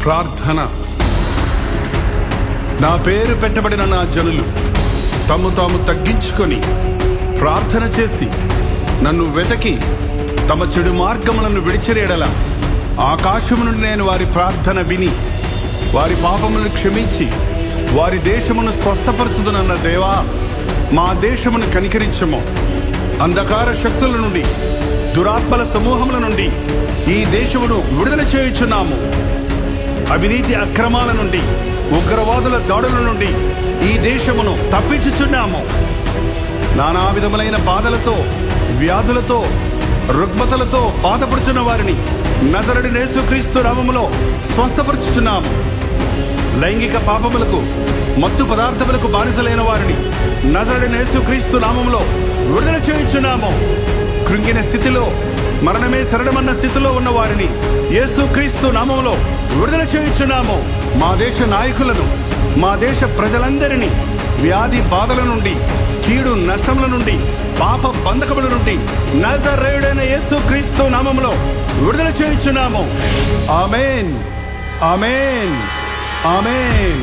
ప్రార్థన. నా పేరు పెట్టబడిన నా జనులు తమ్ము తాము తగ్గించుకొని ప్రార్థన చేసి నన్ను వెతకి తమ చెడు మార్గములను విడిచిరేడల ఆకాశము నుండి నేను వారి ప్రార్థన విని వారి పాపములను క్షమించి వారి దేశమును స్వస్థపరచుదునన్న దేవా, మా దేశమును కనికరించము. అంధకార శక్తుల నుండి, దురాత్మల సమూహముల నుండి ఈ దేశమును విడుదల చేయుచున్నాము. అవినీతి అక్రమాల నుండి, ఉగ్రవాదుల దాడుల నుండి ఈ దేశమును తప్పించుచున్నాము. నానా విధములైన బాధలతో, వ్యాధులతో, రుగ్మతలతో బాధపడుచున్న వారిని నజరుడైన యేసుక్రీస్తు నామములో స్వస్థపరచుచున్నాము. లైంగిక పాపములకు, మత్తు పదార్థములకు బానిసలైన వారిని నజరుడైన యేసుక్రీస్తు నామములో విడుదల చేయుచున్నాము. కృంగిన స్థితిలో, మరణమే శరణమన్న స్థితిలో ఉన్న వారిని యేసుక్రీస్తు నామములో విడుదల చేయుచున్నాము. మా దేశ నాయకులను, మా దేశ ప్రజలందరినీ వ్యాధి బాధల నుండి, కీడు నష్టముల నుండి, పాప బంధకముల నుండి నజరేయుడైన యేసుక్రీస్తు నామములో విడుదల చేయుచున్నాము. ఆమేన్, ఆమేన్, ఆమేన్.